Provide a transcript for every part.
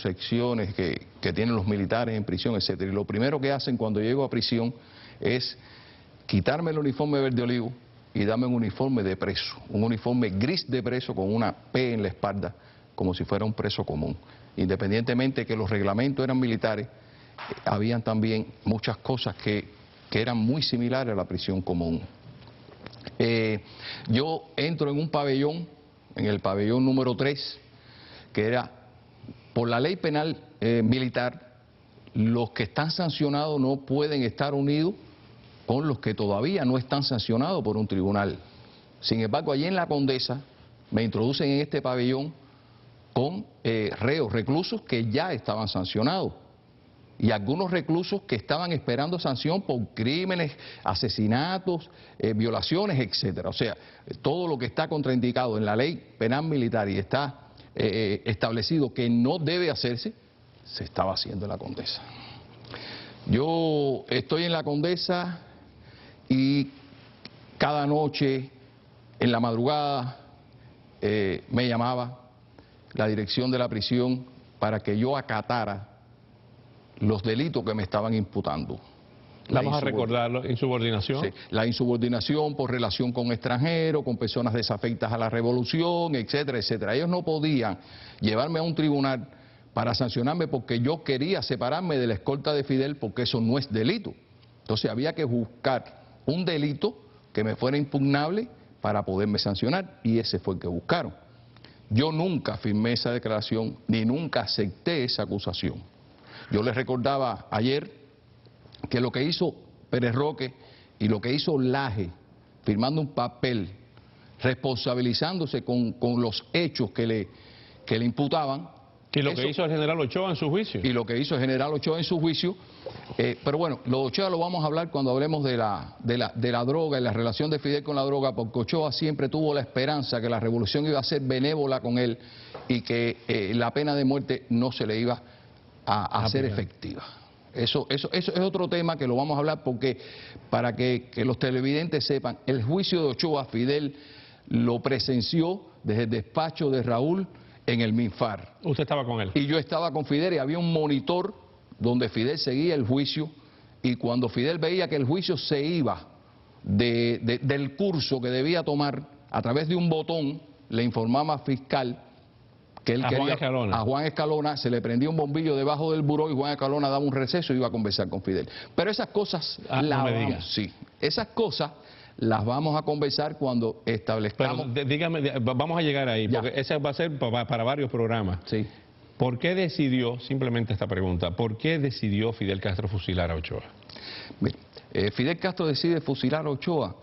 concepciones que tienen los militares en prisión, etcétera. Y lo primero que hacen cuando llego a prisión es quitarme el uniforme verde olivo y darme un uniforme de preso, un uniforme gris de preso con una P en la espalda, como si fuera un preso común. Independientemente que los reglamentos eran militares, habían también muchas cosas que eran muy similares a la prisión común. Yo entro en un pabellón, en el pabellón número 3, que era, por la ley penal militar, los que están sancionados no pueden estar unidos con los que todavía no están sancionados por un tribunal. Sin embargo, allí en la Condesa me introducen en este pabellón con reos, reclusos que ya estaban sancionados y algunos reclusos que estaban esperando sanción por crímenes, asesinatos, violaciones, etcétera. O sea, todo lo que está contraindicado en la ley penal militar y está establecido que no debe hacerse, se estaba haciendo en la Condesa. Yo estoy en la Condesa y cada noche, en la madrugada, me llamaba la dirección de la prisión para que yo acatara los delitos que me estaban imputando. Vamos a recordarlo, insubordinación. Sí, la insubordinación por relación con extranjeros, con personas desafectas a la revolución, etcétera, etcétera. Ellos no podían llevarme a un tribunal para sancionarme porque yo quería separarme de la escolta de Fidel, porque eso no es delito. Entonces había que buscar un delito que me fuera impugnable para poderme sancionar, y ese fue el que buscaron. Yo nunca firmé esa declaración, ni nunca acepté esa acusación. Yo les recordaba ayer que lo que hizo Pérez Roque y lo que hizo Laje, firmando un papel, responsabilizándose con los hechos que le imputaban. Y lo que hizo el general Ochoa en su juicio. Y lo que hizo el general Ochoa en su juicio. Pero bueno, lo de Ochoa lo vamos a hablar cuando hablemos de la droga y la relación de Fidel con la droga, porque Ochoa siempre tuvo la esperanza que la revolución iba a ser benévola con él y que la pena de muerte no se le iba a hacer efectiva. Eso es otro tema que lo vamos a hablar, porque para que los televidentes sepan, el juicio de Ochoa, Fidel lo presenció desde el despacho de Raúl en el MINFAR. ¿Usted estaba con él? Y yo estaba con Fidel y había un monitor donde Fidel seguía el juicio, y cuando Fidel veía que el juicio se iba del curso que debía tomar, a través de un botón le informaba al fiscal que él quería, a Juan Escalona, se le prendía un bombillo debajo del buró y Juan Escalona daba un receso y iba a conversar con Fidel. Pero esas cosas esas cosas las vamos a conversar cuando establezcamos. Pero dígame, vamos a llegar ahí, porque ese va a ser para varios programas. Sí. ¿Por qué decidió, simplemente esta pregunta, por qué decidió Fidel Castro fusilar a Ochoa? Mira, Fidel Castro decide fusilar a Ochoa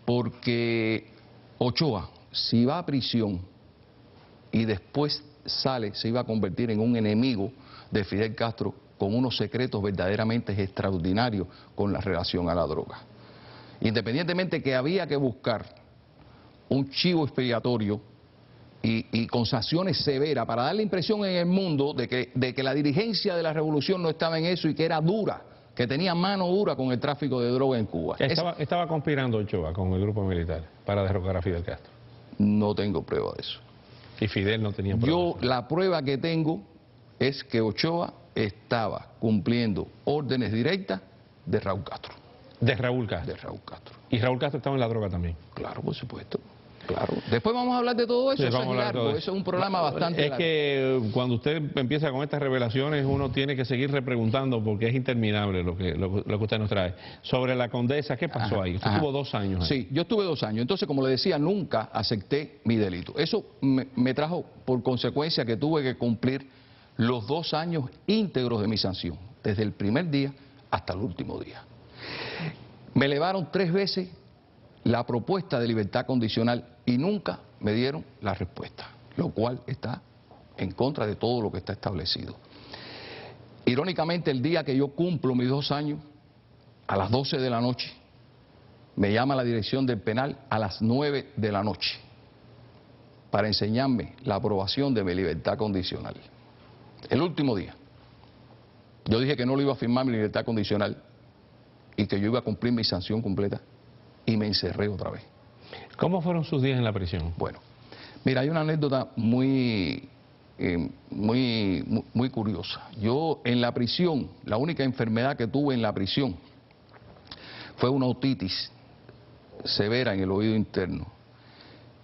porque Ochoa, si va a prisión y después sale, se iba a convertir en un enemigo de Fidel Castro con unos secretos verdaderamente extraordinarios con la relación a la droga. Independientemente que había que buscar un chivo expiatorio y con sanciones severas para dar la impresión en el mundo de que la dirigencia de la revolución no estaba en eso y que era dura, que tenía mano dura con el tráfico de droga en Cuba. Estaba conspirando Ochoa con el grupo militar para derrocar a Fidel Castro. No tengo prueba de eso. Y Fidel no tenía prueba. La prueba que tengo es que Ochoa estaba cumpliendo órdenes directas de Raúl Castro. De Raúl Castro. De Raúl Castro. ¿Y Raúl Castro estaba en la droga también? Claro, por supuesto. Claro. Después vamos a hablar de todo eso. Sí, eso es largo. Eso es un programa bastante largo. Es que cuando usted empieza con estas revelaciones, uno tiene que seguir repreguntando porque es interminable lo que usted nos trae. Sobre la Condesa, ¿qué pasó ahí? Usted estuvo 2 años ahí. Sí, yo estuve 2 años. Entonces, como le decía, nunca acepté mi delito. Eso me trajo por consecuencia que tuve que cumplir los 2 años íntegros de mi sanción, desde el primer día hasta el último día. Me elevaron 3 veces la propuesta de libertad condicional y nunca me dieron la respuesta, lo cual está en contra de todo lo que está establecido. Irónicamente, el día que yo cumplo mis 2 años, a las 12 de la noche, me llama la dirección del penal a las 9 de la noche para enseñarme la aprobación de mi libertad condicional. El último día. Yo dije que no lo iba a firmar mi libertad condicional y que yo iba a cumplir mi sanción completa, y me encerré otra vez. ¿Cómo fueron sus días en la prisión? Bueno, mira, hay una anécdota muy muy curiosa. Yo en la prisión, la única enfermedad que tuve en la prisión fue una otitis severa en el oído interno.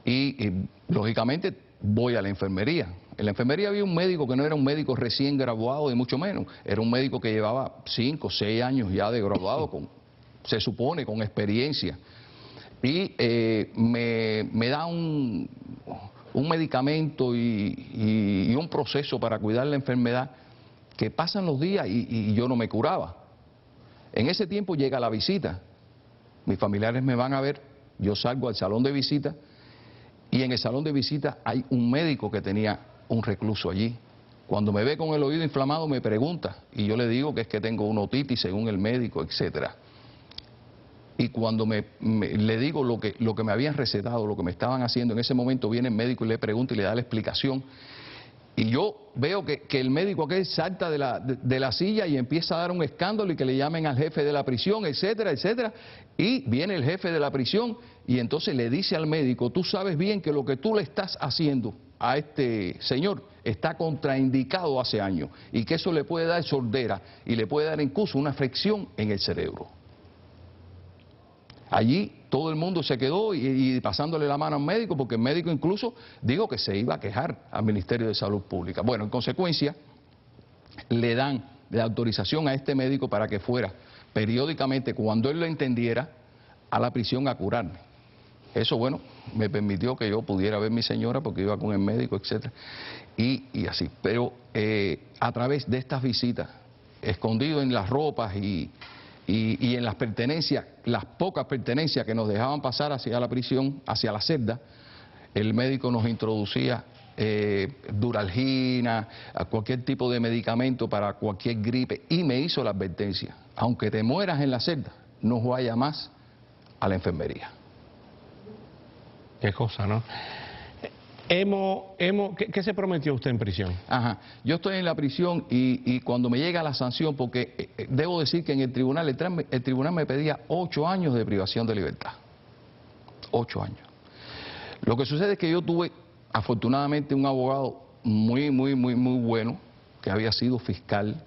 Y lógicamente voy a la enfermería. En la enfermería había un médico que no era un médico recién graduado, ni mucho menos. Era un médico que llevaba 5 o 6 años ya de graduado, se supone, con experiencia. Y me da un medicamento y un proceso para cuidar la enfermedad, que pasan los días y yo no me curaba. En ese tiempo llega la visita. Mis familiares me van a ver, yo salgo al salón de visita y en el salón de visita hay un médico que tenía un recluso allí. Cuando me ve con el oído inflamado me pregunta y yo le digo que es que tengo una otitis según el médico, etcétera. Y cuando le digo lo que me habían recetado, lo que me estaban haciendo, en ese momento viene el médico y le pregunta y le da la explicación. Y yo veo que el médico aquel salta de la silla y empieza a dar un escándalo y que le llamen al jefe de la prisión, etcétera, etcétera. Y viene el jefe de la prisión y entonces le dice al médico: tú sabes bien que lo que tú le estás haciendo a este señor está contraindicado hace años y que eso le puede dar sordera y le puede dar incluso una afección en el cerebro. Allí todo el mundo se quedó y pasándole la mano al médico, porque el médico incluso dijo que se iba a quejar al Ministerio de Salud Pública. Bueno, en consecuencia, le dan la autorización a este médico para que fuera periódicamente, cuando él lo entendiera, a la prisión a curarme. Eso, bueno, me permitió que yo pudiera ver a mi señora porque iba con el médico, etcétera, y así. Pero a través de estas visitas, escondido en las ropas y en las pertenencias, las pocas pertenencias que nos dejaban pasar hacia la prisión, hacia la celda, el médico nos introducía Duralgina, cualquier tipo de medicamento para cualquier gripe, y me hizo la advertencia: aunque te mueras en la celda, no vaya más a la enfermería. Qué cosa, ¿no? ¿Qué se prometió usted en prisión? Ajá, yo estoy en la prisión y cuando me llega la sanción, porque debo decir que en el tribunal me pedía 8 años de privación de libertad. 8 años. Lo que sucede es que yo tuve, afortunadamente, un abogado muy bueno, que había sido fiscal,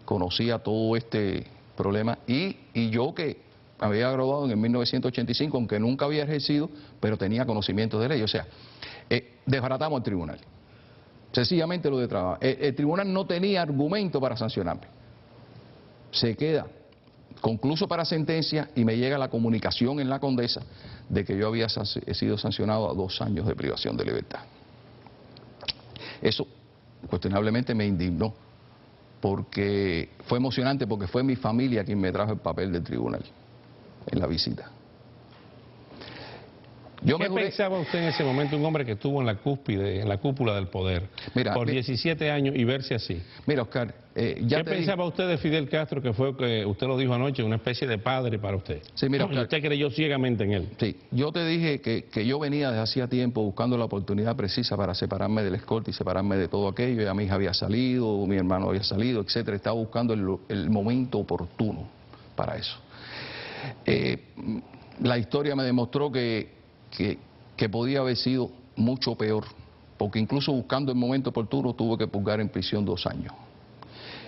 conocía todo este problema, y yo que había graduado en el 1985, aunque nunca había ejercido, pero tenía conocimiento de ley. O sea, desbaratamos el tribunal. Sencillamente lo de trabajo. El tribunal no tenía argumento para sancionarme. Se queda concluso para sentencia y me llega la comunicación en la Condesa de que yo había sido sancionado a 2 años de privación de libertad. Eso cuestionablemente me indignó, porque fue emocionante, porque fue mi familia quien me trajo el papel del tribunal en la visita. ¿Qué pensaba usted en ese momento, un hombre que estuvo en la cúspide, en la cúpula del poder, por 17 años y verse así? Mira, Oscar, ¿qué pensaba usted de Fidel Castro, que fue, que usted lo dijo anoche, una especie de padre para usted? Sí, mira, Oscar, y usted creyó ciegamente en él. Sí, yo te dije que yo venía desde hacía tiempo buscando la oportunidad precisa para separarme del escolta y separarme de todo aquello. Ya mi hija había salido, mi hermano había salido, etcétera. Estaba buscando el momento oportuno para eso. La historia me demostró que podía haber sido mucho peor, porque incluso buscando el momento oportuno tuve que purgar en prisión 2 años.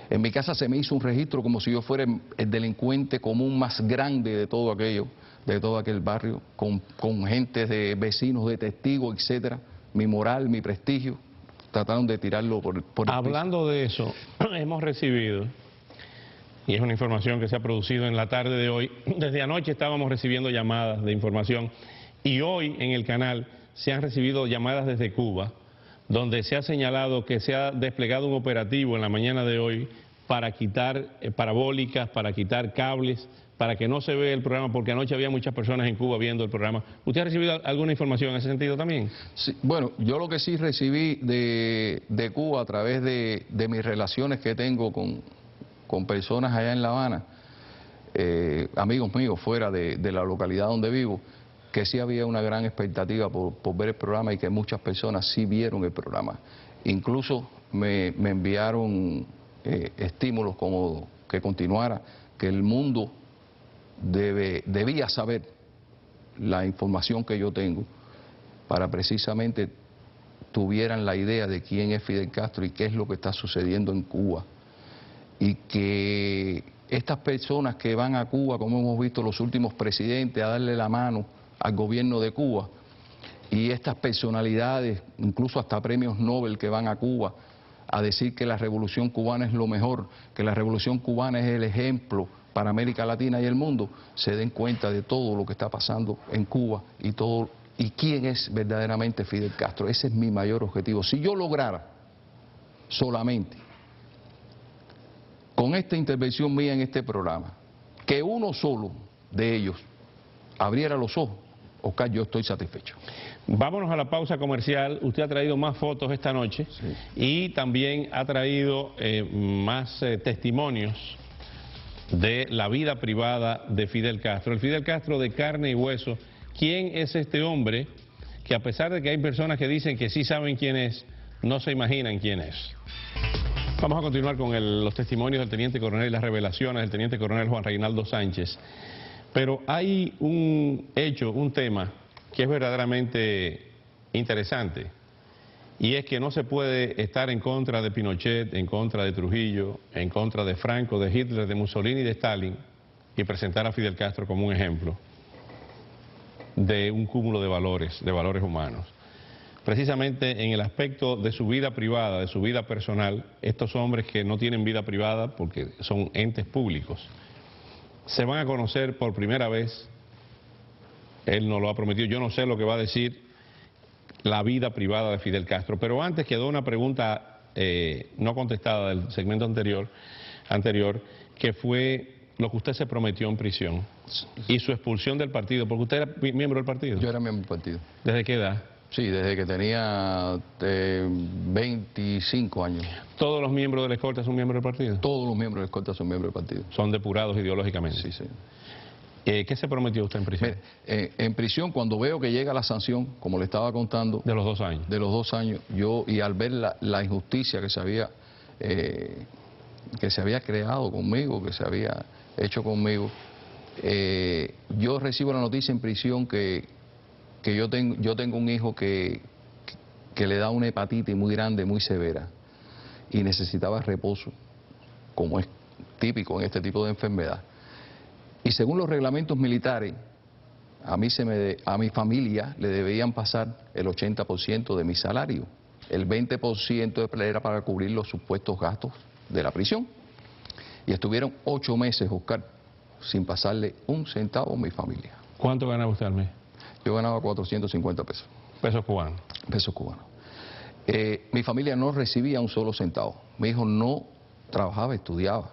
En mi casa se me hizo un registro como si yo fuera el delincuente común más grande de todo aquello, de todo aquel barrio, con gente de vecinos, de testigos, etcétera. Mi moral, mi prestigio, trataron de tirarlo por el Hablando de eso, hemos recibido, y es una información que se ha producido en la tarde de hoy, desde anoche estábamos recibiendo llamadas de información, y hoy en el canal se han recibido llamadas desde Cuba, donde se ha señalado que se ha desplegado un operativo en la mañana de hoy para quitar parabólicas, para quitar cables, para que no se vea el programa, porque anoche había muchas personas en Cuba viendo el programa. ¿Usted ha recibido alguna información en ese sentido también? Sí, bueno, yo lo que sí recibí de Cuba a través de mis relaciones que tengo con personas allá en La Habana, amigos míos fuera de la localidad donde vivo, que sí había una gran expectativa por ver el programa y que muchas personas sí vieron el programa. Incluso me enviaron estímulos como que continuara, que el mundo debía saber la información que yo tengo para precisamente tuvieran la idea de quién es Fidel Castro y qué es lo que está sucediendo en Cuba. Y que estas personas que van a Cuba, como hemos visto los últimos presidentes, a darle la mano al gobierno de Cuba, y estas personalidades, incluso hasta premios Nobel que van a Cuba, a decir que la revolución cubana es lo mejor, que la revolución cubana es el ejemplo para América Latina y el mundo, se den cuenta de todo lo que está pasando en Cuba y quién es verdaderamente Fidel Castro. Ese es mi mayor objetivo. Si yo lograra solamente con esta intervención mía en este programa que uno solo de ellos abriera los ojos, Oscar, yo estoy satisfecho. Vámonos a la pausa comercial. Usted ha traído más fotos esta noche, sí, y también ha traído más testimonios de la vida privada de Fidel Castro. El Fidel Castro de carne y hueso. ¿Quién es este hombre que, a pesar de que hay personas que dicen que sí saben quién es, no se imaginan quién es? Vamos a continuar con los testimonios del teniente coronel y las revelaciones del teniente coronel Juan Reinaldo Sánchez. Pero hay un hecho, un tema que es verdaderamente interesante, y es que no se puede estar en contra de Pinochet, en contra de Trujillo, en contra de Franco, de Hitler, de Mussolini y de Stalin, y presentar a Fidel Castro como un ejemplo de un cúmulo de valores humanos. Precisamente en el aspecto de su vida privada, de su vida personal, estos hombres que no tienen vida privada porque son entes públicos, se van a conocer por primera vez. Él nos lo ha prometido. Yo no sé lo que va a decir la vida privada de Fidel Castro, pero antes quedó una pregunta no contestada del segmento anterior, que fue lo que usted se prometió en prisión y su expulsión del partido, porque usted era miembro del partido. Yo era miembro del partido. ¿Desde qué edad? Sí, desde que tenía 25 años. ¿Todos los miembros de la escolta son miembros del partido? Todos los miembros de la escolta son miembros del partido. ¿Son depurados ideológicamente? Sí, sí. ¿Qué se prometió usted en prisión? Mire, en prisión, cuando veo que llega la sanción, como le estaba contando... De los 2 años. De los 2 años, y al ver la injusticia que se había creado conmigo, que se había hecho conmigo, yo recibo la noticia en prisión que yo tengo un hijo que le da una hepatitis muy grande, muy severa, y necesitaba reposo, como es típico en este tipo de enfermedad. Y según los reglamentos militares, a mi familia le debían pasar el 80% de mi salario. El 20% era para cubrir los supuestos gastos de la prisión. Y estuvieron 8 meses, Oscar, sin pasarle un centavo a mi familia. ¿Cuánto ganaba usted al mes? Yo ganaba 450 pesos. ¿Pesos cubanos? Pesos cubanos. Mi familia no recibía un solo centavo. Mi hijo no trabajaba, estudiaba.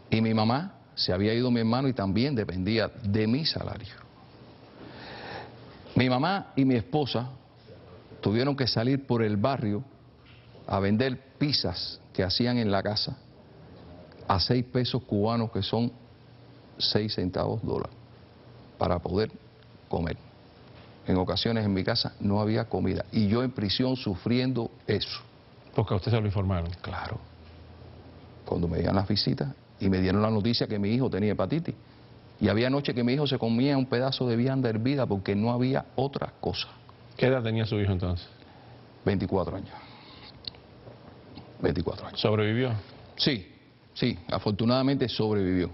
Y mi mamá, se había ido mi hermano y también dependía de mi salario. Mi mamá y mi esposa tuvieron que salir por el barrio a vender pizzas que hacían en la casa a 6 pesos cubanos, que son 6 centavos dólares, para poder comer. En ocasiones en mi casa no había comida y yo en prisión sufriendo eso. Porque a usted se lo informaron. Claro. Cuando me dieron las visitas y me dieron la noticia que mi hijo tenía hepatitis. Y había noches que mi hijo se comía un pedazo de vianda hervida porque no había otra cosa. ¿Qué edad tenía su hijo entonces? 24 años. 24 años. ¿Sobrevivió? Sí, sí, afortunadamente sobrevivió.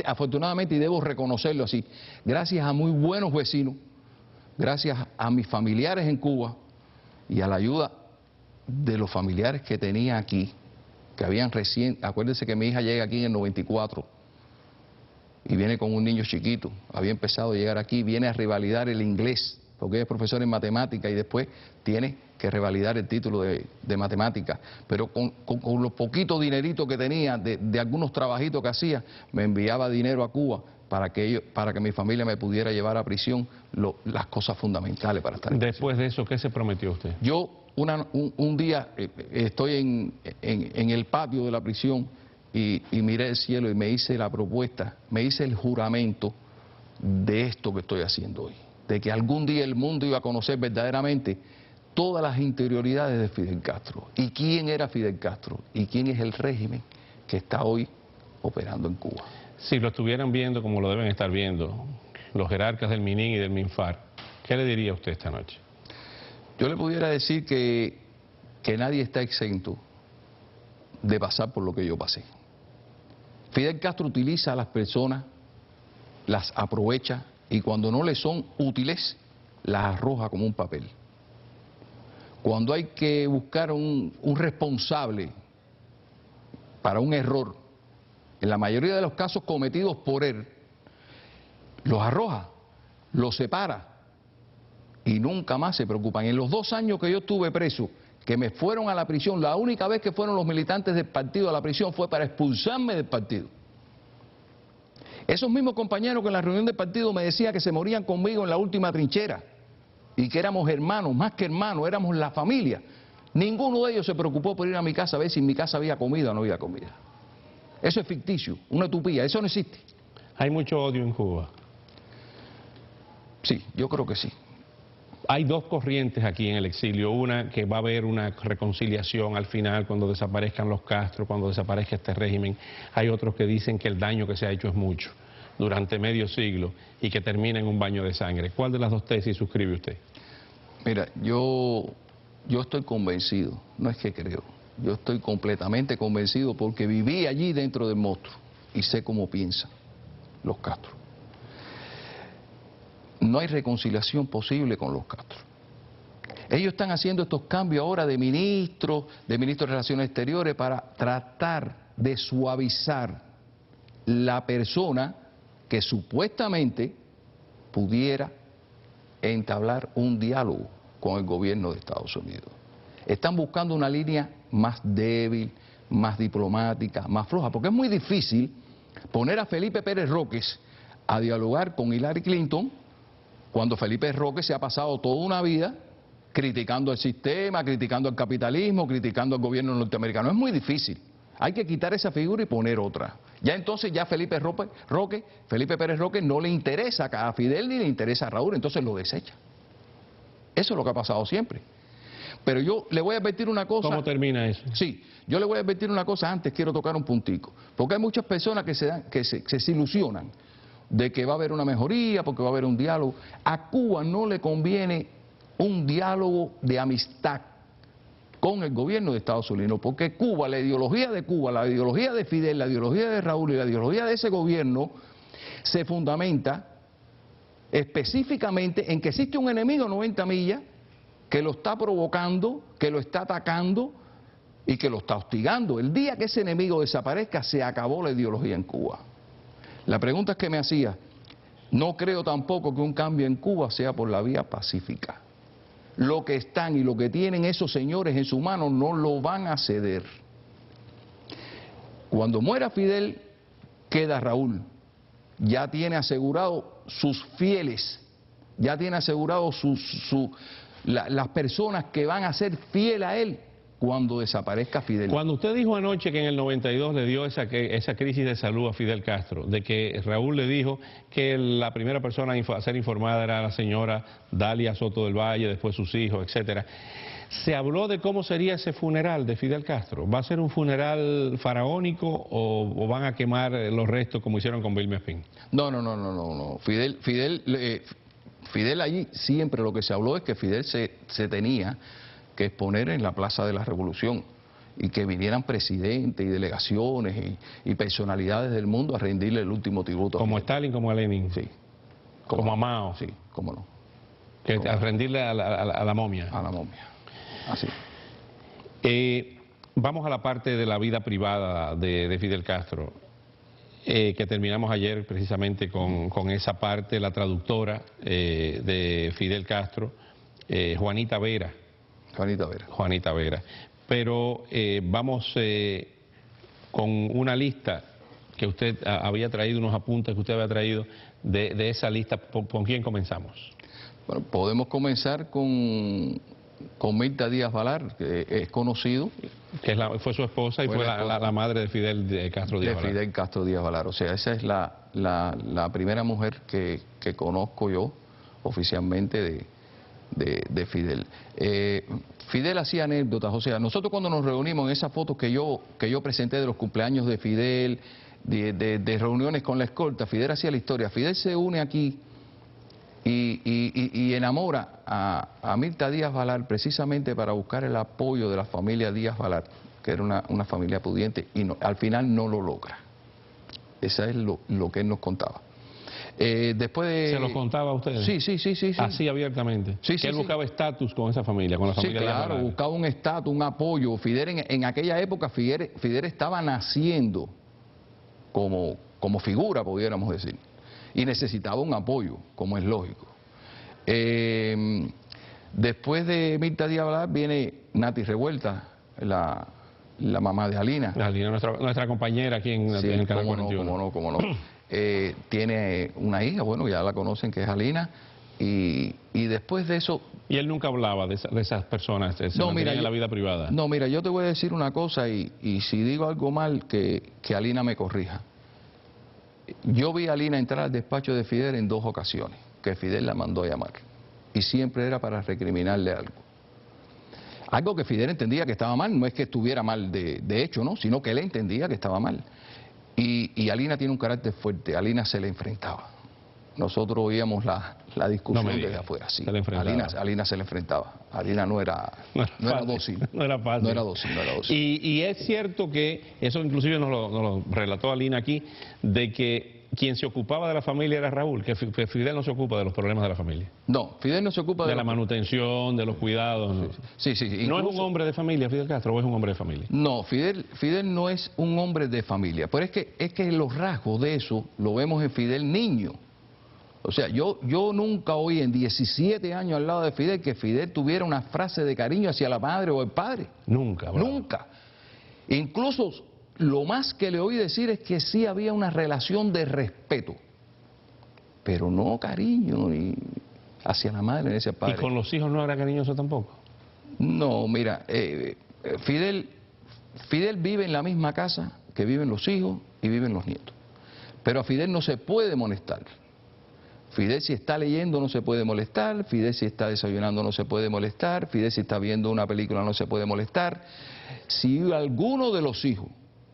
Afortunadamente, y debo reconocerlo así, gracias a muy buenos vecinos, gracias a mis familiares en Cuba y a la ayuda de los familiares que tenía aquí, que habían recién, acuérdense que mi hija llega aquí en el 94 y viene con un niño chiquito, había empezado a llegar aquí, viene a revalidar el inglés, porque ella es profesora en matemática y después tiene que revalidar el título de matemática, pero con los poquitos dineritos que tenía de algunos trabajitos que hacía, me enviaba dinero a Cuba para que mi familia me pudiera llevar a prisión las cosas fundamentales para estar en prisión. Después de eso, ¿qué se prometió usted? Yo un día estoy en el patio de la prisión y miré el cielo y me hice la propuesta, me hice el juramento de esto que estoy haciendo hoy, de que algún día el mundo iba a conocer verdaderamente todas las interioridades de Fidel Castro, y quién era Fidel Castro, y quién es el régimen que está hoy operando en Cuba. Si lo estuvieran viendo como lo deben estar viendo los jerarcas del MININ y del MINFAR, ¿qué le diría usted esta noche? Yo le pudiera decir que nadie está exento de pasar por lo que yo pasé. Fidel Castro utiliza a las personas, las aprovecha y cuando no le son útiles, las arroja como un papel. Cuando hay que buscar un responsable para un error, en la mayoría de los casos cometidos por él, los arroja, los separa y nunca más se preocupan. En los 2 años que yo estuve preso, que me fueron a la prisión, la única vez que fueron los militantes del partido a la prisión fue para expulsarme del partido. Esos mismos compañeros que en la reunión del partido me decían que se morían conmigo en la última trinchera y que éramos hermanos, más que hermanos, éramos la familia. Ninguno de ellos se preocupó por ir a mi casa a ver si en mi casa había comida o no había comida. Eso es ficticio, una utopía, eso no existe. Hay mucho odio en Cuba. Sí, yo creo que sí. Hay 2 corrientes aquí en el exilio, una que va a haber una reconciliación al final cuando desaparezcan los Castro, cuando desaparezca este régimen. Hay otros que dicen que el daño que se ha hecho es mucho, durante medio siglo, y que termina en un baño de sangre. ¿Cuál de las 2 tesis suscribe usted? Mira, yo estoy convencido, no es que creo, yo estoy completamente convencido porque viví allí dentro del monstruo y sé cómo piensan los Castro. No hay reconciliación posible con los Castro. Ellos están haciendo estos cambios ahora de ministro de Relaciones Exteriores para tratar de suavizar la persona que supuestamente pudiera entablar un diálogo con el gobierno de Estados Unidos. Están buscando una línea más débil, más diplomática, más floja, porque es muy difícil poner a Felipe Pérez Roques a dialogar con Hillary Clinton cuando Felipe Roque se ha pasado toda una vida criticando el sistema, criticando el capitalismo, criticando al gobierno norteamericano. Es muy difícil. Hay que quitar esa figura y poner otra. Ya entonces ya Felipe Pérez Roque no le interesa a Fidel ni le interesa a Raúl, entonces lo desecha. Eso es lo que ha pasado siempre. Pero yo le voy a advertir una cosa. ¿Cómo termina eso? Sí, yo le voy a advertir una cosa antes, quiero tocar un puntico. Porque hay muchas personas que se ilusionan de que va a haber una mejoría, porque va a haber un diálogo. A Cuba no le conviene un diálogo de amistad con el gobierno de Estados Unidos, porque Cuba, la ideología de Fidel, la ideología de Raúl y la ideología de ese gobierno se fundamenta específicamente en que existe un enemigo a 90 millas que lo está provocando, que lo está atacando y que lo está hostigando. El día que ese enemigo desaparezca, se acabó la ideología en Cuba. La pregunta es que me hacía, no creo tampoco que un cambio en Cuba sea por la vía pacífica. Lo que están y lo que tienen esos señores en su mano no lo van a ceder. Cuando muera Fidel, queda Raúl. Ya tiene asegurado sus fieles, ya tiene asegurado las personas que van a ser fieles a él cuando desaparezca Fidel. Cuando usted dijo anoche que en el 92 le dio esa crisis de salud a Fidel Castro, de que Raúl le dijo que la primera persona a ser informada era la señora Dalia Soto del Valle, después sus hijos, etcétera, ¿se habló de cómo sería ese funeral de Fidel Castro? ¿Va a ser un funeral faraónico o van a quemar los restos como hicieron con Vilma Espín? No. Fidel allí siempre lo que se habló es que Fidel se tenía que exponer en la Plaza de la Revolución y que vinieran presidentes y delegaciones y personalidades del mundo a rendirle el último tributo. Como Stalin, como a Lenin. Sí. Como a Mao. Sí, cómo no. A rendirle a la momia. A la momia, así. Vamos a la parte de la vida privada de Fidel Castro, que terminamos ayer precisamente con esa parte, la traductora de Fidel Castro, Juanita Vera. Juanita Vera. Pero vamos con una lista que usted había traído, unos apuntes que usted había traído de esa lista. ¿Con quién comenzamos? Bueno, podemos comenzar con Mirta Díaz Valar, que es conocido. Que fue su esposa y fue la madre de Fidel Castro Díaz Valar. De Fidel Castro Díaz Valar. O sea, esa es la primera mujer que conozco yo oficialmente de Fidel. Fidel hacía anécdotas, o sea, nosotros cuando nos reunimos en esas fotos que yo presenté de los cumpleaños de Fidel, de reuniones con la escolta, Fidel hacía la historia. Fidel se une aquí y enamora a Mirta Díaz Valar precisamente para buscar el apoyo de la familia Díaz Valar, que era una familia pudiente, y al final no lo logra. Eso es lo que él nos contaba. Después de... ¿Se lo contaba a ustedes? Sí. Así abiertamente. Sí, que él buscaba estatus con esa familia, con la familia. Sí, claro, buscaba un estatus, un apoyo. Fidel en aquella época, Fidel estaba naciendo como figura, pudiéramos decir, y necesitaba un apoyo, como es lógico. Después de Mirta Díaz Valar viene Nati Revuelta, la mamá de Alina. Alina, nuestra compañera aquí en el Canal 41. Cómo no. Tiene una hija, bueno, ya la conocen, que es Alina, y después de eso... Y él nunca hablaba de esas personas, se mantenía en la vida privada. No, mira, yo te voy a decir una cosa, y si digo algo mal, que Alina me corrija. Yo vi a Alina entrar al despacho de Fidel en 2 ocasiones, que Fidel la mandó a llamar, y siempre era para recriminarle algo. Algo que Fidel entendía que estaba mal, no es que estuviera mal de hecho, ¿no? Sino que él entendía que estaba mal. Y Alina tiene un carácter fuerte, Alina se le enfrentaba. Nosotros oíamos la discusión desde afuera, sí. Alina se le enfrentaba. Alina no era dócil. No era fácil. No era dócil. Y es cierto que, eso inclusive nos lo relató Alina aquí, de que quien se ocupaba de la familia era Raúl, que Fidel no se ocupa de los problemas de la familia. No, Fidel no se ocupa de la manutención, de los cuidados. ¿No? Sí. ¿No es un hombre de familia, Fidel Castro, o es un hombre de familia? No, Fidel no es un hombre de familia, pero es que los rasgos de eso lo vemos en Fidel niño. O sea, yo nunca oí en 17 años al lado de Fidel que Fidel tuviera una frase de cariño hacia la madre o el padre. Nunca. Bravo. Nunca. Incluso lo más que le oí decir es que sí había una relación de respeto, pero no cariño ni hacia la madre ni hacia el padre. ¿Y con los hijos no era cariñoso tampoco? No, mira, Fidel vive en la misma casa que viven los hijos y viven los nietos, pero a Fidel no se puede molestar. Fidel si está leyendo no se puede molestar, Fidel si está desayunando no se puede molestar, Fidel si está viendo una película no se puede molestar. Si alguno de los hijos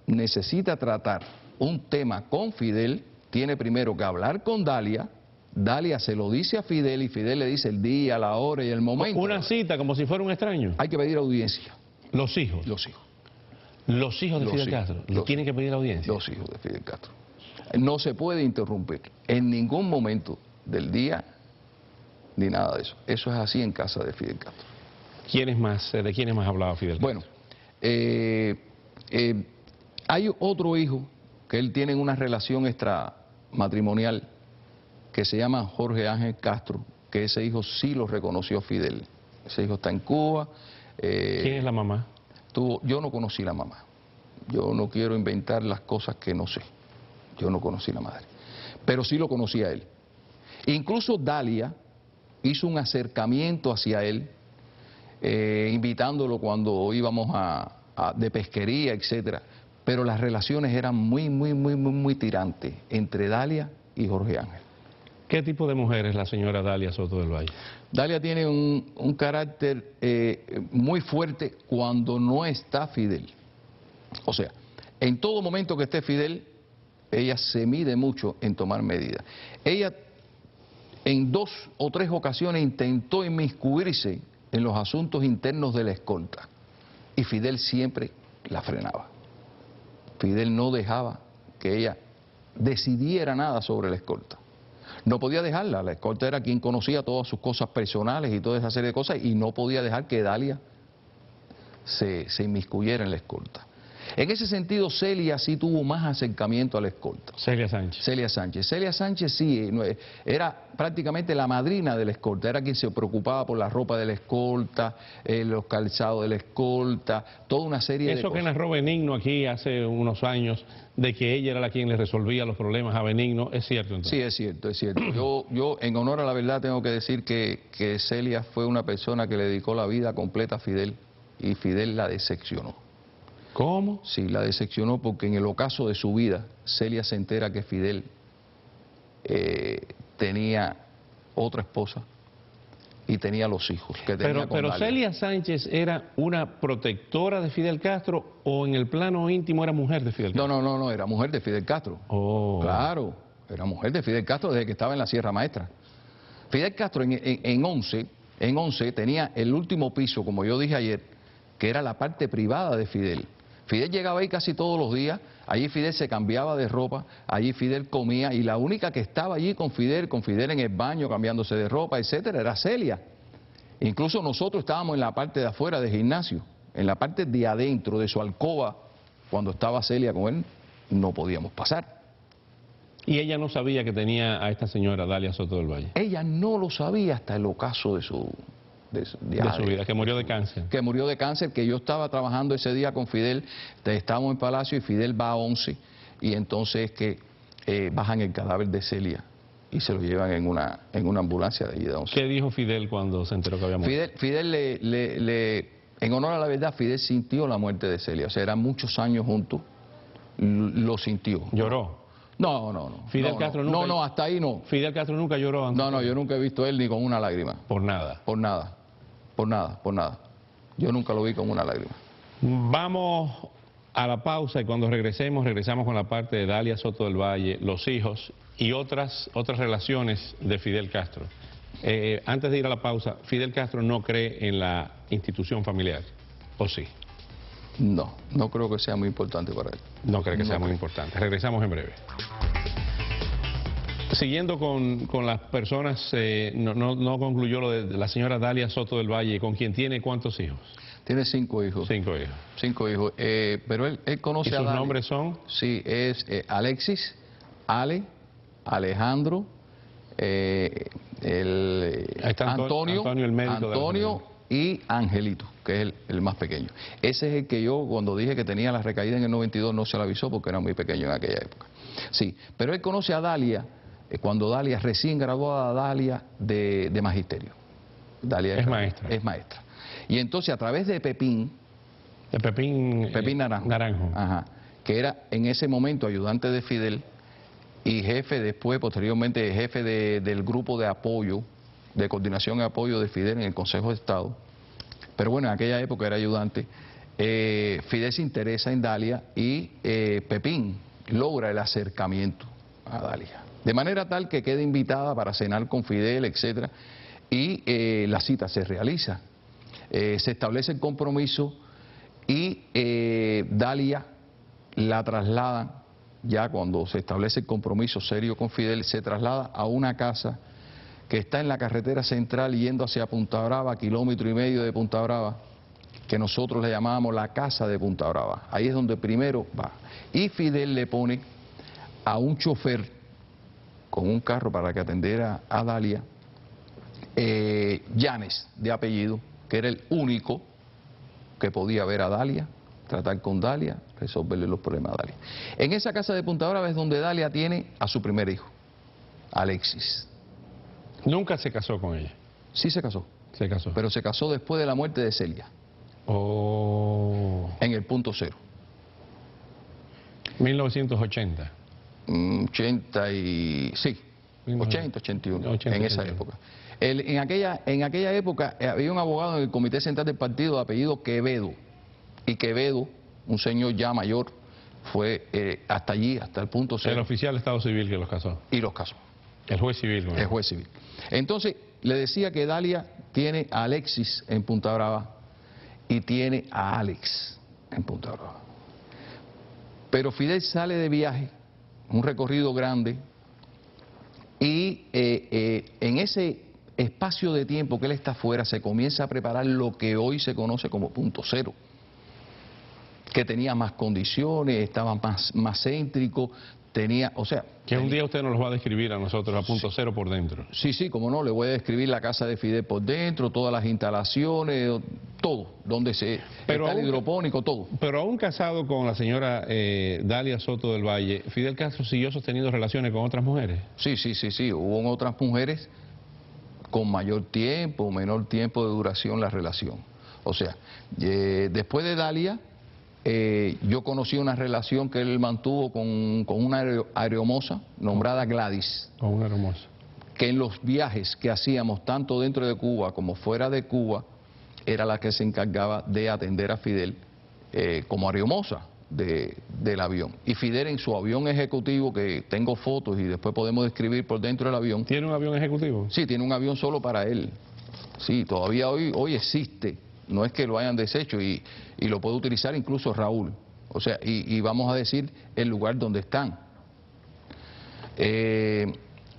necesita tratar un tema con Fidel, tiene primero que hablar con Dalia, Dalia se lo dice a Fidel y Fidel le dice el día, la hora y el momento. Una cita como si fuera un extraño. Hay que pedir audiencia. Los hijos. Los hijos. Los hijos de Fidel Castro. ¿Le tienen que pedir audiencia? Los hijos de Fidel Castro. No se puede interrumpir en ningún momento del día ni nada de eso. Eso es así en casa de Fidel Castro. ¿De quiénes más hablaba Fidel Castro? Bueno, hay otro hijo que él tiene una relación extramatrimonial que se llama Jorge Ángel Castro, que ese hijo sí lo reconoció Fidel. Ese hijo está en Cuba. ¿Quién es la mamá? Yo no conocí la mamá. Yo no quiero inventar las cosas que no sé. Yo no conocí la madre. Pero sí lo conocí a él. Incluso Dalia hizo un acercamiento hacia él, invitándolo cuando íbamos de pesquería, etcétera. Pero las relaciones eran muy tirantes entre Dalia y Jorge Ángel. ¿Qué tipo de mujer es la señora Dalia Soto del Valle? Dalia tiene un carácter muy fuerte cuando no está Fidel. O sea, en todo momento que esté Fidel, ella se mide mucho en tomar medidas. Ella en 2 o 3 ocasiones intentó inmiscuirse en los asuntos internos de la escolta y Fidel siempre la frenaba. Fidel no dejaba que ella decidiera nada sobre la escolta. No podía dejarla, la escolta era quien conocía todas sus cosas personales y toda esa serie de cosas y no podía dejar que Dalia se inmiscuyera en la escolta. En ese sentido, Celia sí tuvo más acercamiento a la escolta. Celia Sánchez. Celia Sánchez sí, era prácticamente la madrina de la escolta, era quien se preocupaba por la ropa de la escolta, los calzados de la escolta, toda una serie de cosas. Eso que narró Benigno aquí hace unos años, de que ella era la quien le resolvía los problemas a Benigno, ¿es cierto entonces? Sí, es cierto. Yo en honor a la verdad tengo que decir que Celia fue una persona que le dedicó la vida completa a Fidel y Fidel la decepcionó. ¿Cómo? Sí, la decepcionó porque en el ocaso de su vida, Celia se entera que Fidel tenía otra esposa y tenía los hijos que tenía con Pero Dalia. Celia Sánchez era una protectora de Fidel Castro o en el plano íntimo era mujer de Fidel Castro. No, era mujer de Fidel Castro. Oh. Claro, era mujer de Fidel Castro desde que estaba en la Sierra Maestra. Fidel Castro en 11 tenía el último piso, como yo dije ayer, que era la parte privada de Fidel. Fidel llegaba ahí casi todos los días, allí Fidel se cambiaba de ropa, allí Fidel comía, y la única que estaba allí con Fidel en el baño, cambiándose de ropa, etcétera, era Celia. Incluso nosotros estábamos en la parte de afuera del gimnasio, en la parte de adentro de su alcoba, cuando estaba Celia con él, no podíamos pasar. Y ella no sabía que tenía a esta señora, Dalia Soto del Valle. Ella no lo sabía hasta el ocaso de su vida, que murió de cáncer. Que murió de cáncer, que yo estaba trabajando ese día con Fidel, estábamos en Palacio y Fidel va a 11, y entonces que bajan el cadáver de Celia y se lo llevan en una ambulancia de allí de 11. ¿Qué dijo Fidel cuando se enteró que había muerto? Fidel en honor a la verdad, Fidel sintió la muerte de Celia, o sea, eran muchos años juntos, lo sintió. ¿Lloró? No. Fidel Castro nunca... No, hasta ahí no. Fidel Castro nunca lloró antes. No, yo nunca he visto a él ni con una lágrima. Por nada. Por nada. Yo nunca lo vi con una lágrima. Vamos a la pausa y cuando regresamos con la parte de Dalia Soto del Valle, los hijos y otras relaciones de Fidel Castro. Antes de ir a la pausa, Fidel Castro no cree en la institución familiar, ¿o sí? No creo que sea muy importante para él. No cree que sea muy importante. Regresamos en breve. Siguiendo con las personas, no concluyó lo de la señora Dalia Soto del Valle, con quien tiene ¿cuántos hijos? Tiene 5 hijos. 5 hijos. 5 hijos. Pero él conoce a Dalia. ¿Y sus nombres son? Sí, es Alexis, Alejandro, Antonio, el médico Antonio y Angelito, que es el más pequeño. Ese es el que yo, cuando dije que tenía la recaída en el 92, no se lo avisó porque era muy pequeño en aquella época. Sí, pero él conoce a Dalia, cuando Dalia, recién graduada Dalia de magisterio. Dalia es maestra. Es maestra. Y entonces a través de Pepín... Pepín Naranjo. Ajá, que era en ese momento ayudante de Fidel y jefe después, posteriormente, jefe del grupo de apoyo, de coordinación y apoyo de Fidel en el Consejo de Estado. Pero bueno, en aquella época era ayudante. Fidel se interesa en Dalia y Pepín logra el acercamiento a Dalia. De manera tal que queda invitada para cenar con Fidel, etcétera, y la cita se realiza. Se establece el compromiso y Dalia la trasladan, ya cuando se establece el compromiso serio con Fidel, se traslada a una casa que está en la carretera central yendo hacia Punta Brava, 1,5 kilómetros de Punta Brava, que nosotros le llamábamos la casa de Punta Brava. Ahí es donde primero va. Y Fidel le pone a un chofer con un carro para que atendiera a Dalia, Llanes de apellido, que era el único que podía ver a Dalia, tratar con Dalia, resolverle los problemas a Dalia. En esa casa de Punta Brava es donde Dalia tiene a su primer hijo, Alexis. ¿Nunca se casó con ella? Sí se casó. Se casó. Pero se casó después de la muerte de Celia. Oh. En el punto cero. 1980. 80 y... sí, 80, 81, 80, en esa 81. época. En aquella época había un abogado en el Comité Central del Partido de apellido Quevedo. Y Quevedo, un señor ya mayor, fue hasta allí, hasta el punto cero. El oficial de Estado Civil que los casó. Y los casó. El juez civil. ¿No? El juez civil. Entonces, le decía que Dalia tiene a Alexis en Punta Brava y tiene a Alex en Punta Brava. Pero Fidel sale de viaje, un recorrido grande, y en ese espacio de tiempo que él está afuera se comienza a preparar lo que hoy se conoce como punto cero, que tenía más condiciones, estaba más céntrico, tenía, o sea... Que un día usted nos lo va a describir a nosotros, a punto cero por dentro. Sí, como no, le voy a describir la casa de Fidel por dentro, todas las instalaciones, todo, donde está el hidropónico, todo. Pero aún casado con la señora Dalia Soto del Valle, ¿Fidel Castro siguió sosteniendo relaciones con otras mujeres? Sí, hubo otras mujeres con mayor tiempo, menor tiempo de duración la relación. O sea, después de Dalia... yo conocí una relación que él mantuvo con una aeromoza nombrada Gladys. Con una aeromoza. Que en los viajes que hacíamos, tanto dentro de Cuba como fuera de Cuba, era la que se encargaba de atender a Fidel como aeromoza. del avión. Y Fidel en su avión ejecutivo, que tengo fotos y después podemos describir por dentro del avión. ¿Tiene un avión ejecutivo? Sí, tiene un avión solo para él. Sí, todavía hoy existe. No es que lo hayan deshecho y lo puede utilizar incluso Raúl. O sea, y vamos a decir el lugar donde están.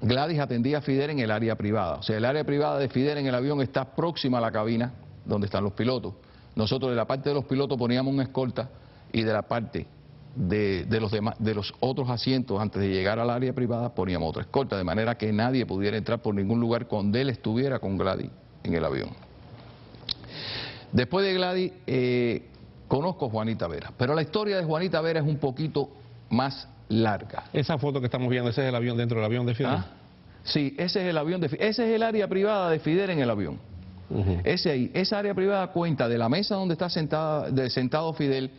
Gladys atendía a Fidel en el área privada. O sea, el área privada de Fidel en el avión está próxima a la cabina donde están los pilotos. Nosotros de la parte de los pilotos poníamos una escolta y de la parte de los otros asientos antes de llegar al área privada poníamos otra escolta, de manera que nadie pudiera entrar por ningún lugar cuando él estuviera con Gladys en el avión. Después de Gladys, conozco a Juanita Vera, pero la historia de Juanita Vera es un poquito más larga. Esa foto que estamos viendo, ese es el avión dentro del avión de Fidel. ¿Ah? Sí, ese es el avión de Fidel. Ese es el área privada de Fidel en el avión. Ese ahí, esa área privada cuenta de la mesa donde está sentado Fidel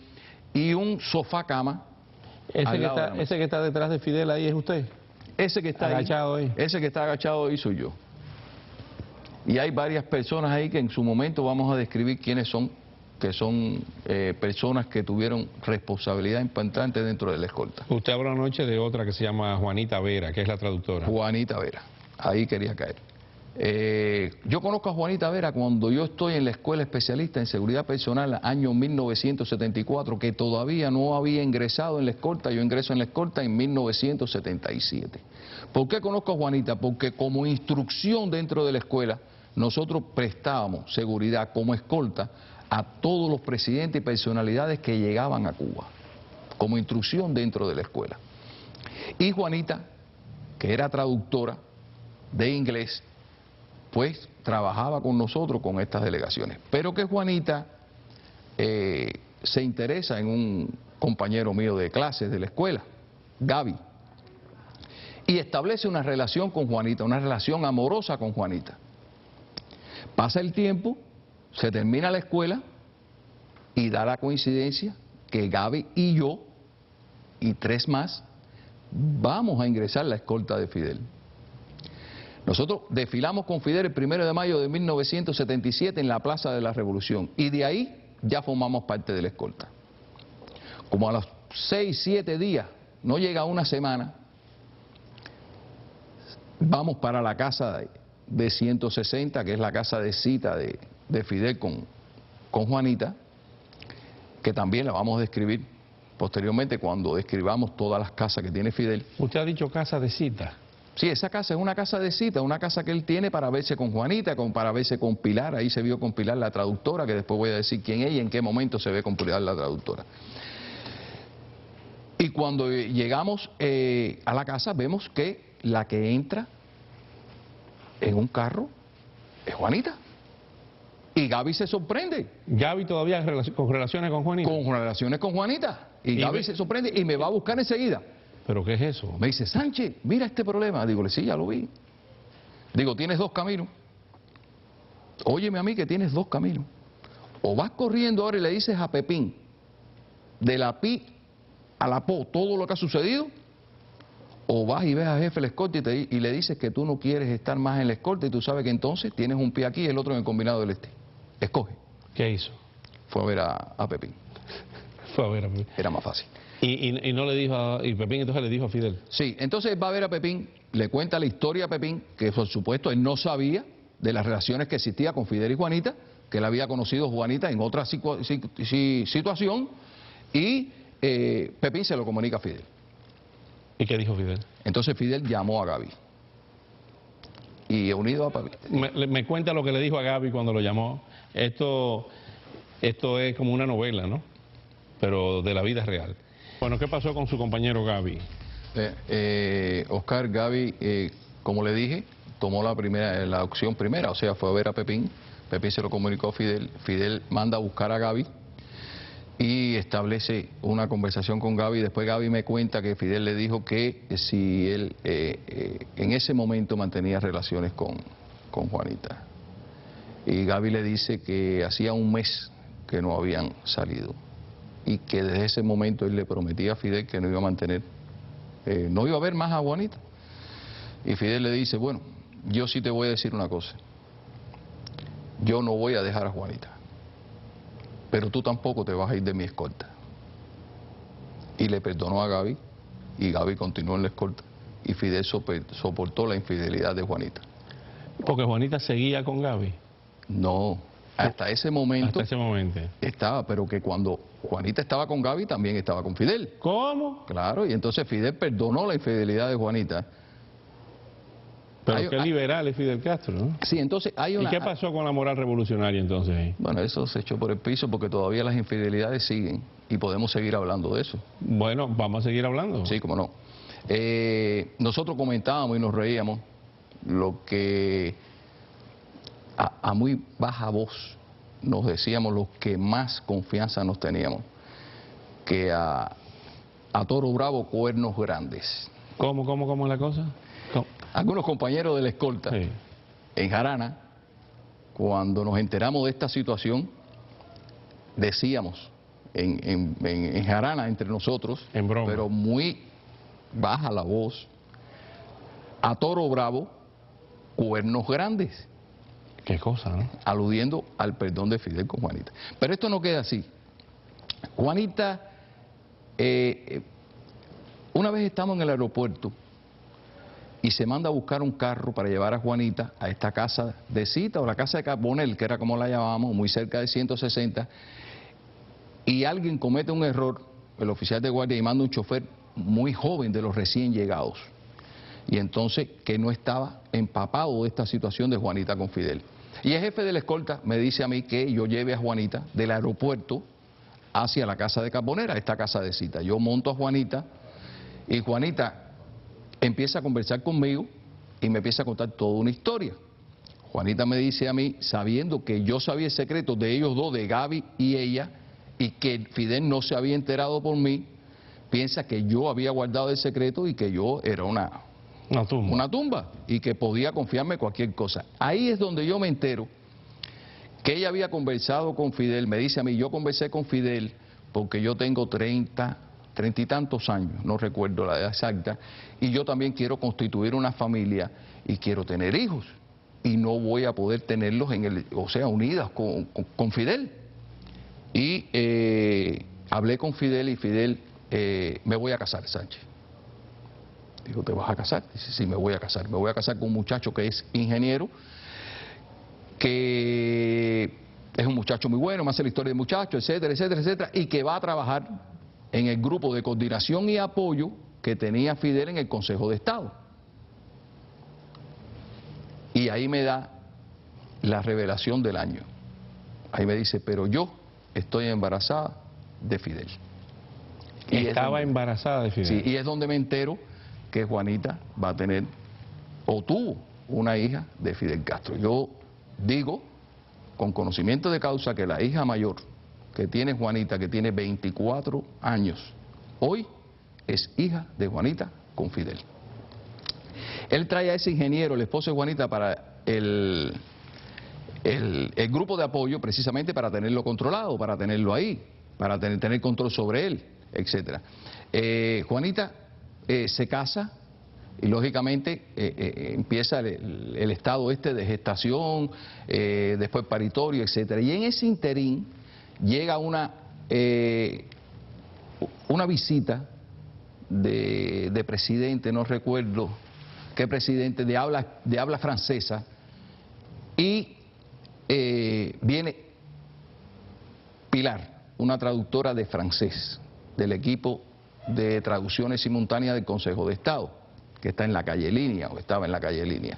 y un sofá cama. Ese que está detrás de Fidel ahí es usted. Ese que está agachado ahí. Ese que está agachado ahí soy yo. Y hay varias personas ahí que en su momento vamos a describir quiénes son, que son personas que tuvieron responsabilidad importante dentro de la escolta. Usted habló anoche de otra que se llama Juanita Vera, que es la traductora. Juanita Vera, ahí quería caer. Yo conozco a Juanita Vera cuando yo estoy en la Escuela Especialista en Seguridad Personal, año 1974, que todavía no había ingresado en la escolta. Yo ingreso en la escolta en 1977. ¿Por qué conozco a Juanita? Porque como instrucción dentro de la escuela, nosotros prestábamos seguridad como escolta a todos los presidentes y personalidades que llegaban a Cuba, como instrucción dentro de la escuela. Y Juanita, que era traductora de inglés, pues trabajaba con nosotros con estas delegaciones. Pero que Juanita se interesa en un compañero mío de clases de la escuela, Gaby, y establece una relación con Juanita, una relación amorosa con Juanita. Pasa el tiempo, se termina la escuela y da la coincidencia que Gaby y yo y 3 más vamos a ingresar a la escolta de Fidel. Nosotros desfilamos con Fidel el 1 de mayo de 1977 en la Plaza de la Revolución y de ahí ya formamos parte de la escolta. Como a los 6, 7 días, no llega una semana, vamos para la casa de 160, que es la casa de cita de Fidel con Juanita, que también la vamos a describir posteriormente cuando describamos todas las casas que tiene Fidel. Usted ha dicho casa de cita. Sí, esa casa es una casa de cita, una casa que él tiene para verse con Juanita, para verse con Pilar. Ahí se vio con Pilar la traductora, que después voy a decir quién es y en qué momento se ve con Pilar la traductora. Y cuando llegamos a la casa vemos que la que entra en un carro es Juanita. Y Gaby se sorprende. Gaby todavía con relaciones con Juanita. Con relaciones con Juanita. Y Gaby se sorprende y me va a buscar enseguida. ¿Pero qué es eso? Me dice, Sánchez, mira este problema. Digo, sí, ya lo vi. Digo, tienes 2 caminos. Óyeme a mí que tienes 2 caminos. O vas corriendo ahora y le dices a Pepín, de la Pi a la Po, todo lo que ha sucedido, o vas y ves a jefe de la escolta y le dices que tú no quieres estar más en la escolta y tú sabes que entonces tienes un pie aquí y el otro en el combinado del este. Escoge. ¿Qué hizo? Fue a ver a Pepín. Fue a ver a Pepín. Era más fácil. Y no le dijo y Pepín entonces le dijo a Fidel. Sí, entonces va a ver a Pepín, le cuenta la historia a Pepín, que por supuesto él no sabía de las relaciones que existía con Fidel y Juanita, que él había conocido Juanita en otra situación, y Pepín se lo comunica a Fidel. ¿Y qué dijo Fidel? Entonces Fidel llamó a Gaby. Y unido a Pepín. Me cuenta lo que le dijo a Gaby cuando lo llamó. Esto es como una novela, ¿no? Pero de la vida real. Bueno, ¿qué pasó con su compañero Gaby? Oscar, Gaby, como le dije, tomó la opción primera, o sea, fue a ver a Pepín. Pepín se lo comunicó a Fidel. Fidel manda a buscar a Gaby y establece una conversación con Gaby. Después Gaby me cuenta que Fidel le dijo que si él en ese momento mantenía relaciones con Juanita. Y Gaby le dice que hacía 1 mes que no habían salido. Y que desde ese momento él le prometía a Fidel que no iba a mantener, no iba a ver más a Juanita. Y Fidel le dice, bueno, yo sí te voy a decir una cosa. Yo no voy a dejar a Juanita, pero tú tampoco te vas a ir de mi escolta. y le perdonó a Gaby, y Gaby continuó en la escolta, y Fidel soportó la infidelidad de Juanita. Porque Juanita seguía con Gaby. No, hasta ese momento estaba, pero que cuando Juanita estaba con Gaby también estaba con Fidel. ¿Cómo? Claro, y entonces Fidel perdonó la infidelidad de Juanita. Pero qué liberal es Fidel Castro, ¿no? Sí, entonces hay una... ¿Y qué pasó con la moral revolucionaria entonces ahí? Bueno, eso se echó por el piso porque todavía las infidelidades siguen y podemos seguir hablando de eso. Bueno, vamos a seguir hablando. Sí, cómo no. Nosotros comentábamos y nos reíamos lo que a muy baja voz nos decíamos los que más confianza nos teníamos, que a Toro Bravo cuernos grandes. ¿Cómo es la cosa? ¿Cómo? Algunos compañeros de la escolta en Jarana, cuando nos enteramos de esta situación, decíamos en Jarana entre nosotros, en broma, pero muy baja la voz, a Toro Bravo cuernos grandes. Qué cosa, ¿no? Aludiendo al perdón de Fidel con Juanita. Pero esto no queda así. Juanita, una vez estamos en el aeropuerto y se manda a buscar un carro para llevar a Juanita a esta casa de cita, o la casa de Carbonell, que era como la llamábamos, muy cerca de 160, y alguien comete un error, el oficial de guardia, y manda un chofer muy joven de los recién llegados, y entonces que no estaba empapado de esta situación de Juanita con Fidel. Y el jefe de la escolta me dice a mí que yo lleve a Juanita del aeropuerto hacia la casa de Carbonell, esta casa de cita. Yo monto a Juanita y Juanita empieza a conversar conmigo y me empieza a contar toda una historia. Juanita me dice a mí, sabiendo que yo sabía el secreto de ellos dos, de Gaby y ella, y que Fidel no se había enterado por mí, piensa que yo había guardado el secreto y que yo era una tumba y que podía confiarme cualquier cosa. Ahí es donde yo me entero que ella había conversado con Fidel. Me dice a mí, yo conversé con Fidel porque yo tengo 30 y tantos años, no recuerdo la edad exacta, y yo también quiero constituir una familia y quiero tener hijos, y no voy a poder tenerlos unidas con Fidel. Y hablé con Fidel y Fidel, me voy a casar, Sánchez. Digo, ¿te vas a casar? Dice, sí, me voy a casar con un muchacho que es ingeniero, que es un muchacho muy bueno, me hace la historia del muchacho, etcétera, etcétera, etcétera, y que va a trabajar en el grupo de coordinación y apoyo que tenía Fidel en el Consejo de Estado. Y ahí me da la revelación del año. Ahí me dice, pero yo estoy embarazada de Fidel. Estaba embarazada de Fidel. Sí, y es donde me entero que Juanita va a tener, o tuvo, una hija de Fidel Castro. Yo digo, con conocimiento de causa, que la hija mayor que tiene Juanita, que tiene 24 años, hoy es hija de Juanita con Fidel. Él trae a ese ingeniero, el esposo de Juanita, para el grupo de apoyo, precisamente para tenerlo controlado, para tenerlo ahí, para tener control sobre él, etcétera. Juanita se casa y lógicamente empieza el estado de gestación, después paritorio, etcétera. Y en ese interín llega una visita de presidente, no recuerdo qué presidente, de habla francesa, y viene Pilar, una traductora de francés del equipo de traducciones simultáneas del Consejo de Estado, que está en la calle Línea, o estaba en la calle Línea.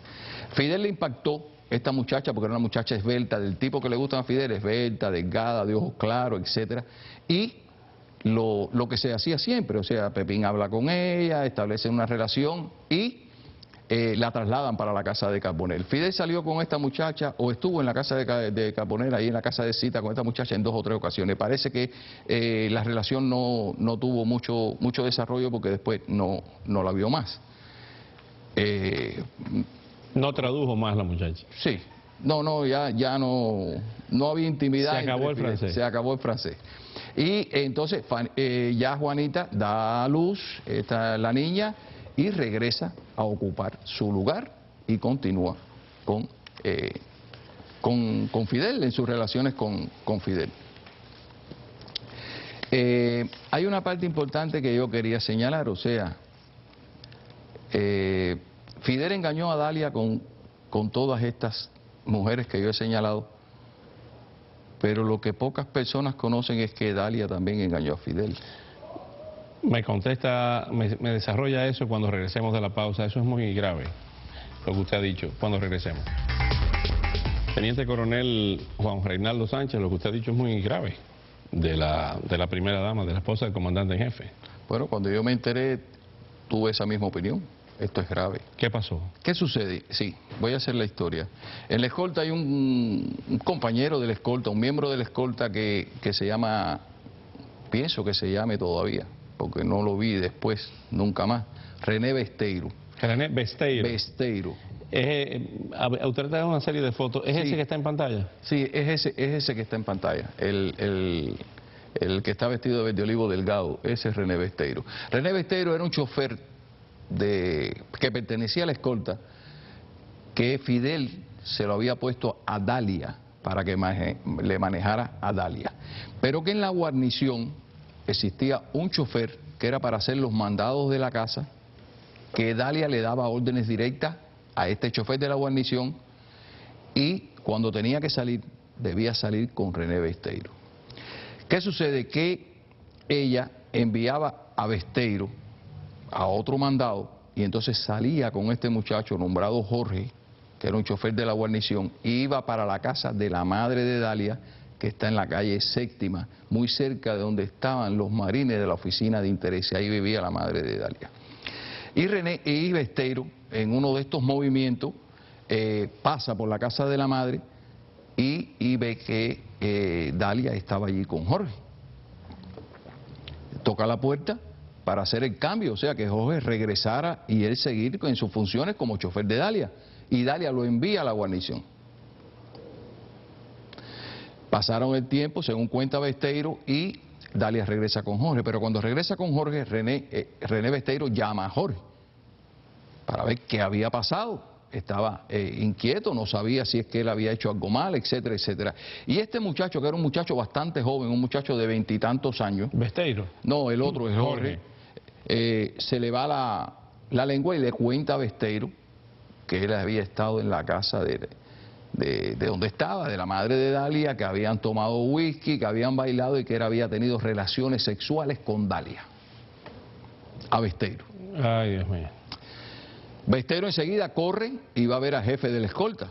Fidel le impactó esta muchacha, porque era una muchacha esbelta, del tipo que le gustan a Fidel, esbelta, delgada, de ojos claros, etcétera, y lo que se hacía siempre, o sea, Pepín habla con ella, establece una relación y la trasladan para la casa de Carbonell. Fidel salió con esta muchacha, o estuvo en la casa de Carbonell, ahí en la casa de cita con esta muchacha en 2 o 3 ocasiones. Parece que la relación no tuvo mucho desarrollo, porque después no la vio más. No tradujo más la muchacha. Sí, ya no había intimidad. Se acabó el francés. Se acabó el francés. Y entonces ya Juanita da a luz, la niña, y regresa a ocupar su lugar y continúa con Fidel, en sus relaciones con Fidel. Hay una parte importante que yo quería señalar, o sea, Fidel engañó a Dalia con todas estas mujeres que yo he señalado, pero lo que pocas personas conocen es que Dalia también engañó a Fidel. Me contesta, me desarrolla eso cuando regresemos de la pausa. Eso es muy grave, lo que usted ha dicho, cuando regresemos. Teniente Coronel Juan Reinaldo Sánchez, lo que usted ha dicho es muy grave, de la primera dama, de la esposa del comandante en jefe. Bueno, cuando yo me enteré, tuve esa misma opinión. Esto es grave. ¿Qué pasó? ¿Qué sucede? Sí, voy a hacer la historia. En la escolta hay un compañero de la escolta, un miembro de la escolta que se llama, pienso que se llame todavía, porque no lo vi después, nunca más, René Besteiro. René Besteiro. Besteiro. Usted trae una serie de fotos. ¿Es Sí. ese que está en pantalla? Sí, es ese que está en pantalla, el que está vestido de verde olivo delgado, ese es René Besteiro. René Besteiro era un chofer que pertenecía a la escolta, que Fidel se lo había puesto a Dalia para que le manejara a Dalia, pero que en la guarnición existía un chofer que era para hacer los mandados de la casa, que Dalia le daba órdenes directas a este chofer de la guarnición, y cuando tenía que salir, debía salir con René Besteiro. ¿Qué sucede? Que ella enviaba a Besteiro a otro mandado, y entonces salía con este muchacho nombrado Jorge, que era un chofer de la guarnición, y iba para la casa de la madre de Dalia, que está en la calle Séptima, muy cerca de donde estaban los marines de la oficina de interés. Ahí vivía la madre de Dalia. Y Besteiro, en uno de estos movimientos, pasa por la casa de la madre y ve que Dalia estaba allí con Jorge. Toca la puerta para hacer el cambio, o sea, que Jorge regresara y él seguir en sus funciones como chofer de Dalia. Y Dalia lo envía a la guarnición. Pasaron el tiempo, según cuenta Besteiro, y Dalia regresa con Jorge. Pero cuando regresa con Jorge, René Besteiro llama a Jorge para ver qué había pasado. Estaba inquieto, no sabía si es que él había hecho algo mal, etcétera, etcétera. Y este muchacho, que era un muchacho bastante joven, un muchacho de 20 y tantos años. ¿Besteiro? No, el otro es Jorge. Se le va la lengua y le cuenta a Besteiro que él había estado en la casa de donde estaba, de la madre de Dalia, que habían tomado whisky, que habían bailado y que él había tenido relaciones sexuales con Dalia. A Besteiro. Ay, Dios mío. Besteiro enseguida corre y va a ver al jefe de la escolta.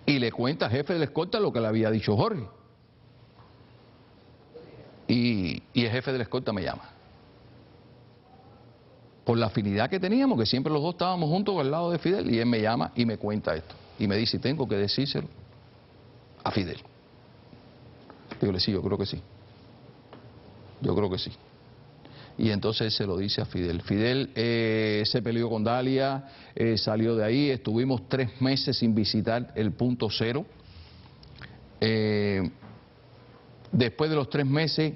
Y le cuenta al jefe de la escolta lo que le había dicho Jorge. Y el jefe de la escolta me llama. Por la afinidad que teníamos, que siempre los dos estábamos juntos al lado de Fidel, y él me llama y me cuenta esto. Y me dice, tengo que decírselo a Fidel. Digo, sí, yo creo que sí. Yo creo que sí. Y entonces él se lo dice a Fidel. Fidel se peleó con Dalia, salió de ahí, estuvimos 3 meses sin visitar el punto cero. Después de los 3 meses,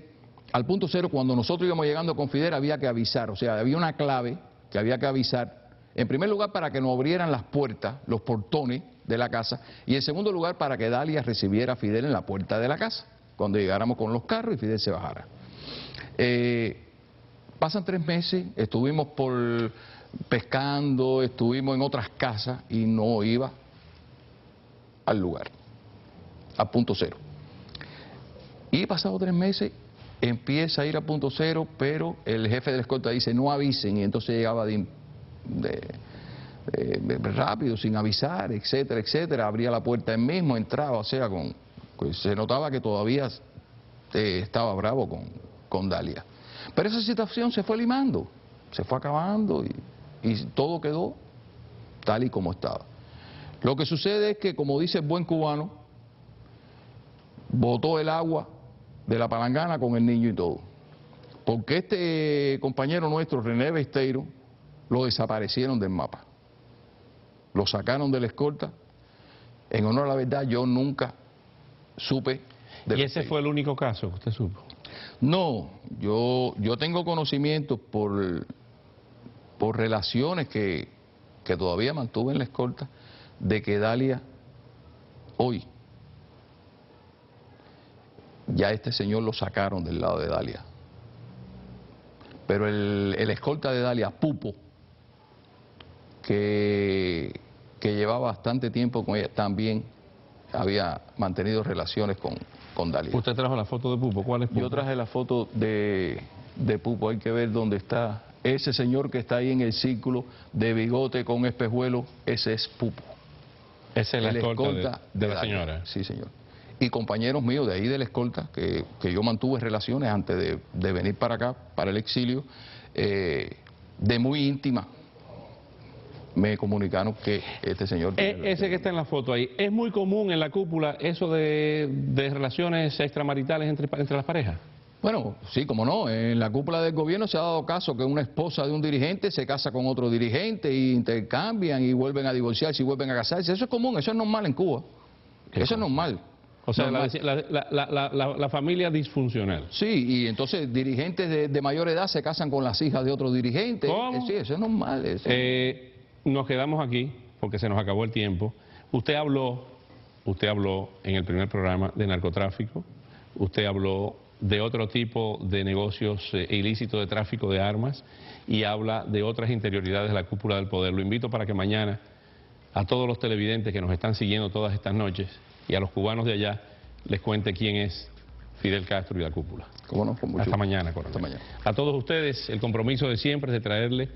al punto cero, cuando nosotros íbamos llegando con Fidel, había que avisar, o sea, había una clave que había que avisar. En primer lugar, para que nos abrieran las puertas, los portones de la casa, y en segundo lugar, para que Dalia recibiera a Fidel en la puerta de la casa, cuando llegáramos con los carros y Fidel se bajara. Pasan 3 meses, estuvimos pescando, estuvimos en otras casas y no iba al lugar, a punto cero. Y pasados 3 meses, empieza a ir a punto cero, pero el jefe de la escolta dice, no avisen, y entonces llegaba rápido, sin avisar, etcétera, etcétera, abría la puerta él mismo, entraba, o sea, pues se notaba que todavía estaba bravo con Dalia. Pero esa situación se fue limando, se fue acabando y todo quedó tal y como estaba. Lo que sucede es que, como dice el buen cubano, botó el agua de la palangana con el niño y todo. Porque este compañero nuestro, René Besteiro, lo desaparecieron del mapa. Lo sacaron de la escolta. En honor a la verdad, yo nunca supe de ¿Y ese fue el único caso que usted supo? No, yo tengo conocimiento por relaciones que todavía mantuve en la escolta, de que Dalia hoy ya este señor lo sacaron del lado de Dalia. Pero el escolta de Dalia, Pupo, que llevaba bastante tiempo con ella, también había mantenido relaciones con Dalia. ¿Usted trajo la foto de Pupo? ¿Cuál es Pupo? Yo traje la foto de Pupo, hay que ver dónde está. Ese señor que está ahí en el círculo de bigote con espejuelo, ese es Pupo. Esa es la escolta de la Dalia. señora. Sí, señor. Y compañeros míos de ahí de la escolta, que yo mantuve relaciones antes de venir para acá, para el exilio, de muy íntima, me comunicaron que este señor... Ese que está en la foto ahí, ¿es muy común en la cúpula eso de relaciones extramaritales entre las parejas? Bueno, sí, como no, en la cúpula del gobierno se ha dado caso que una esposa de un dirigente se casa con otro dirigente y intercambian y vuelven a divorciarse y vuelven a casarse. Eso es común, eso es normal en Cuba. Eso es normal. O sea, normal. la familia disfuncional. Sí, y entonces dirigentes de mayor edad se casan con las hijas de otros dirigentes. ¿Cómo? Sí, eso es normal. Eso. Nos quedamos aquí porque se nos acabó el tiempo. Usted habló en el primer programa de narcotráfico, usted habló de otro tipo de negocios ilícitos de tráfico de armas y habla de otras interioridades de la cúpula del poder. Lo invito para que mañana a todos los televidentes que nos están siguiendo todas estas noches y a los cubanos de allá les cuente quién es Fidel Castro y la cúpula. ¿Cómo no? Con mucho Hasta gusto. mañana, coronel. Hasta mañana. A todos ustedes, el compromiso de siempre es de traerle